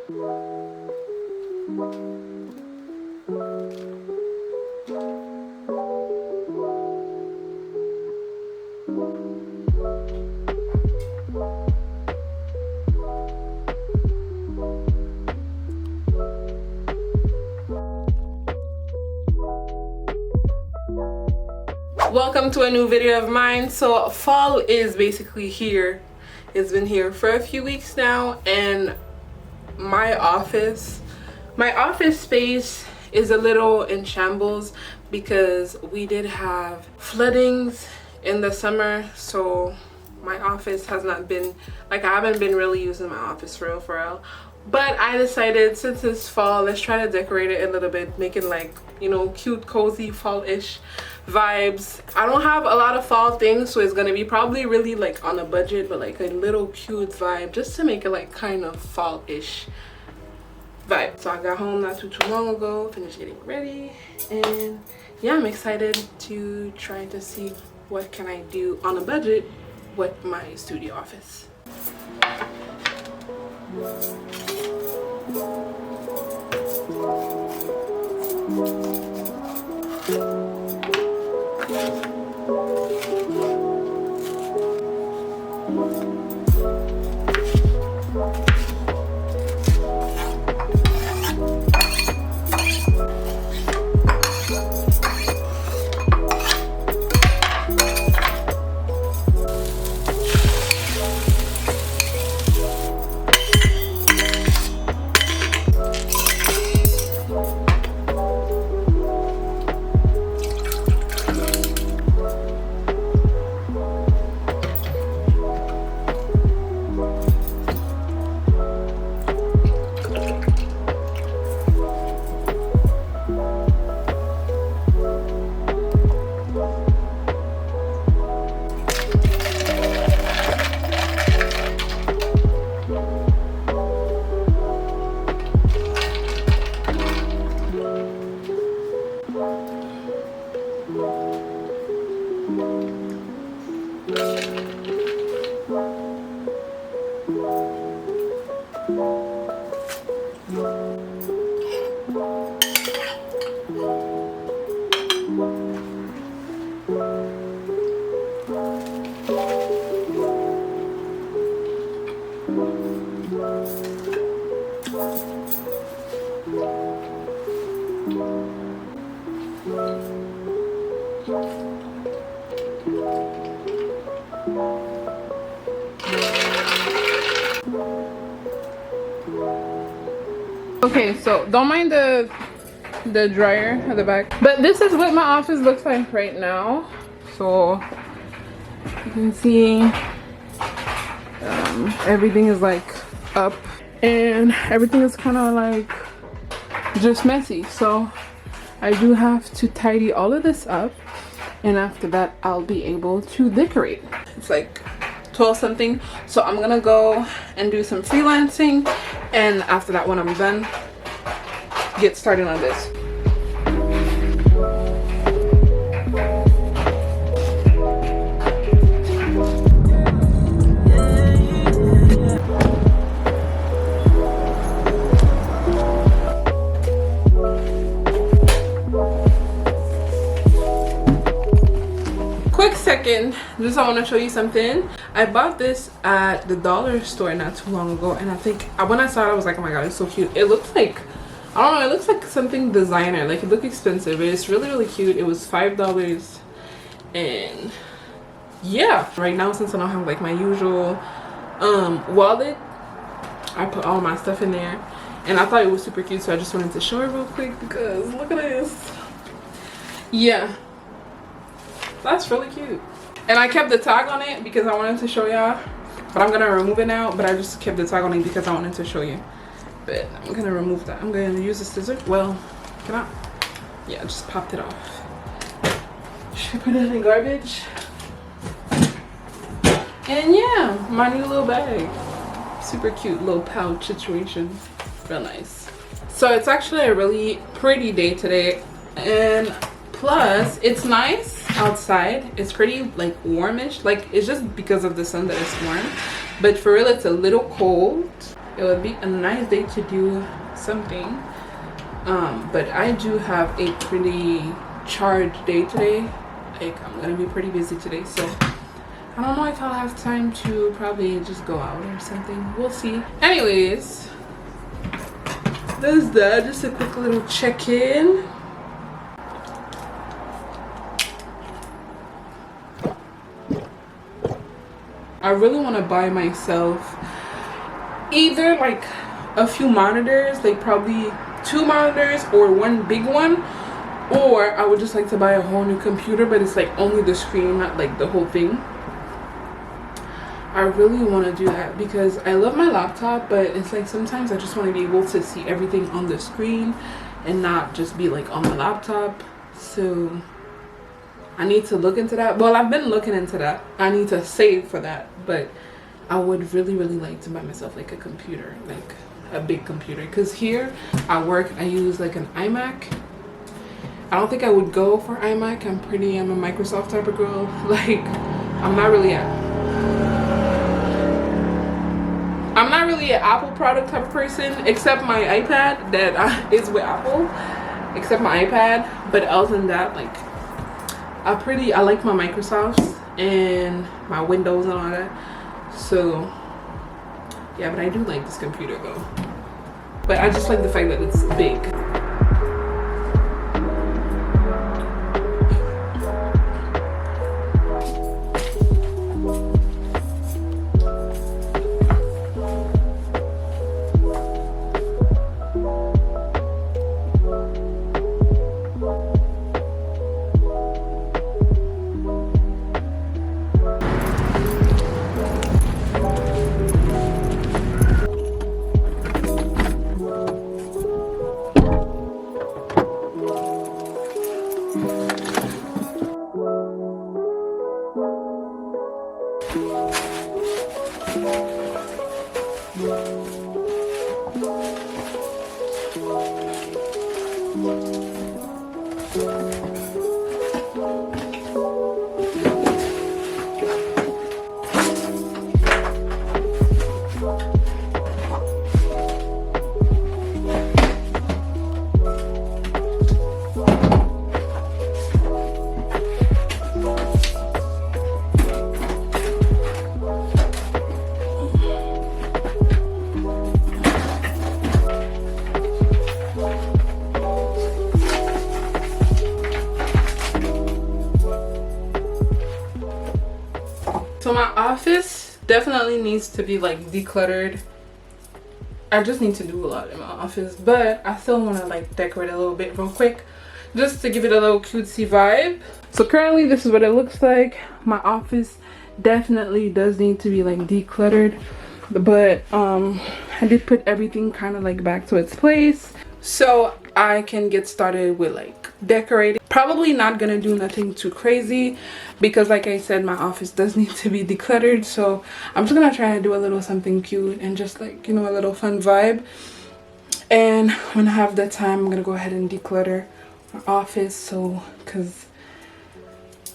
Welcome to a new video of mine. So fall is basically here. It's been here for a few weeks now, and my office space is a little in shambles because we did have floodings in the summer. So my office has not been, like, I haven't been really using my office for real. But I decided, since it's fall, let's try to decorate it a little bit, making, like, you know, cute, cozy, fall-ish vibes. I don't have a lot of fall things, so it's gonna be probably really like on a budget, but like a little cute vibe, just to make it like kind of fall-ish vibe. So I got home not too long ago, finished getting ready, and yeah, I'm excited to try to see what can I do on a budget with my studio office. Okay, so don't mind the dryer at the back, but this is what my office looks like right now. So you can see everything is like up, and everything is kind of like just messy. So I do have to tidy all of this up, and after that I'll be able to decorate. It's like 12 something, so I'm gonna go and do some freelancing, and after that, when I'm done, get started on this. Quick second, just I want to show you something. I bought this at the dollar store not too long ago, and I think when I saw it I was like, oh my god, it's so cute. It looks like, I don't know, it looks like something designer. Like, it looked expensive, but it's really cute. It was $5, and yeah, right now, since I don't have like my usual wallet, I put all my stuff in there, and I thought it was super cute, so I just wanted to show it real quick because look at this. Yeah, that's really cute. And I kept the tag on it because I wanted to show y'all, but I'm gonna remove it now. But I just kept the tag on it because I wanted to show you. But I'm gonna remove that. I'm gonna use a scissor. Well, can I? Yeah, I just popped it off. Should I put it in the garbage? And yeah, my new little bag. Super cute little pouch situation. Real nice. So it's actually a really pretty day today, and plus it's nice outside. It's pretty like warmish. Like, it's just because of the sun that it's warm, but for real it's a little cold. it would be a nice day to do something. But I do have a pretty charged day today. Like, I'm gonna be pretty busy today, so I don't know if I'll have time to probably just go out or something. We'll see. Anyways, there's that. Just a quick little check-in. I really want to buy myself either like a few monitors, like probably 2 monitors or one big one, or I would just like to buy a whole new computer, but it's like only the screen, not like the whole thing. I really want to do that because I love my laptop, but it's like sometimes I just want to be able to see everything on the screen and not just be like on the laptop. So I need to look into that. Well, I've been looking into that. I need to save for that, but I would really like to buy myself like a computer, like a big computer, because here at work I use like an iMac. I don't think I would go for iMac. I'm a Microsoft type of girl. Like, I'm not really an Apple product type of person, except my iPad that is with Apple, except my iPad. But other than that, like, I like my Microsofts and my Windows and all that. So yeah, but I do like this computer though. But I just like the fact that it's big. So my office definitely needs to be like decluttered. I just need to do a lot in my office, but I still want to like decorate a little bit real quick just to give it a little cutesy vibe. So currently this is what it looks like. My office definitely does need to be like decluttered, but I did put everything kind of like back to its place so I can get started with like decorating. Probably not gonna do nothing too crazy because like I said, my office does need to be decluttered, so I'm just gonna try to do a little something cute and just like, you know, a little fun vibe. And when I have the time, I'm gonna go ahead and declutter my office, so because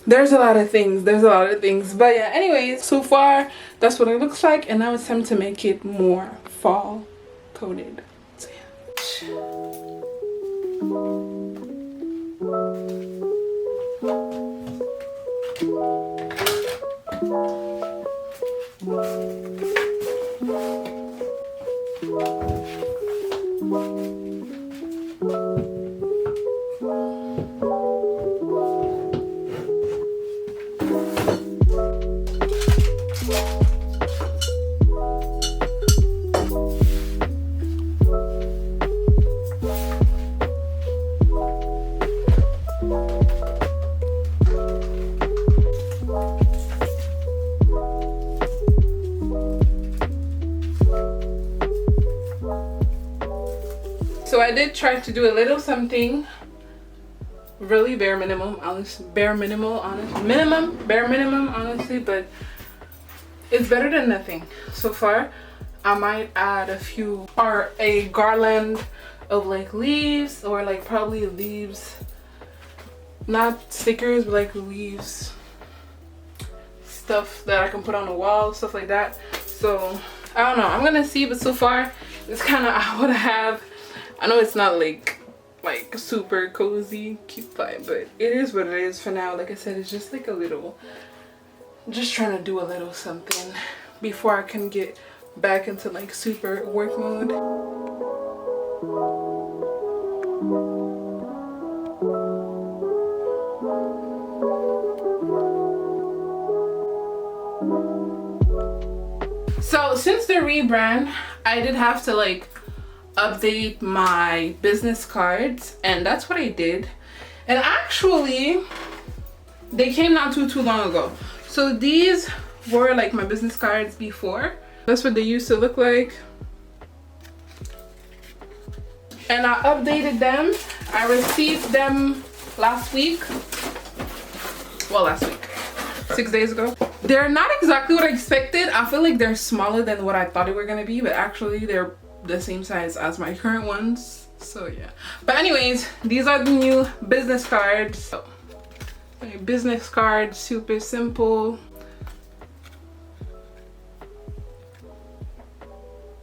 there's a lot of things, but yeah, anyways, so far that's what it looks like, and now it's time to make it more fall coded. So yeah. So I did try to do a little something really bare minimum, honestly, bare minimum, honestly, but it's better than nothing. So far, I might add a few or a garland of like leaves, or like probably leaves, not stickers, but like leaves, stuff that I can put on the wall, stuff like that. So I don't know, I'm gonna see, but so far it's kind of what I have. I know it's not like super cozy cute vibe, but it is what it is for now. Like I said, it's just like a little, just trying to do a little something before I can get back into like super work mode. So since the rebrand, I did have to like update my business cards, and that's what I did. And actually they came not too long ago. So these were like my business cards before. That's what they used to look like, and I updated them. I received them last week, well, last week, 6 days ago. They're not exactly what I expected. I feel like they're smaller than what I thought they were gonna be, but actually they're the same size as my current ones. So yeah, but anyways, these are the new business cards. So, business card, super simple,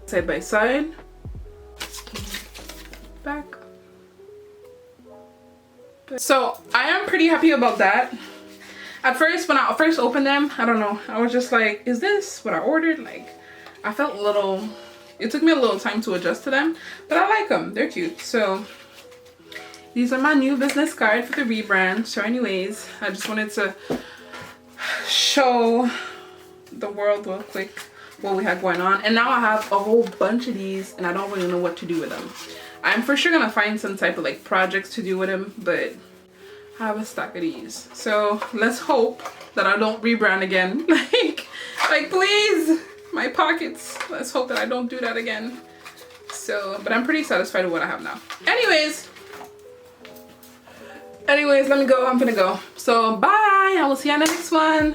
side by side, back. So I am pretty happy about that. At first, when I first opened them, I don't know, I was just like, is this what I ordered? Like, I felt a little, it took me a little time to adjust to them, but I like them, they're cute. So these are my new business card for the rebrand. So anyways, I just wanted to show the world real quick what we had going on. And now I have a whole bunch of these and I don't really know what to do with them. I'm for sure gonna find some type of like projects to do with them, but I have a stack of these. So let's hope that I don't rebrand again. like please, my pockets. Let's hope that I don't do that again. So, but I'm pretty satisfied with what I have now. Anyways, let me go. I'm gonna go. So bye. I will see you on the next one.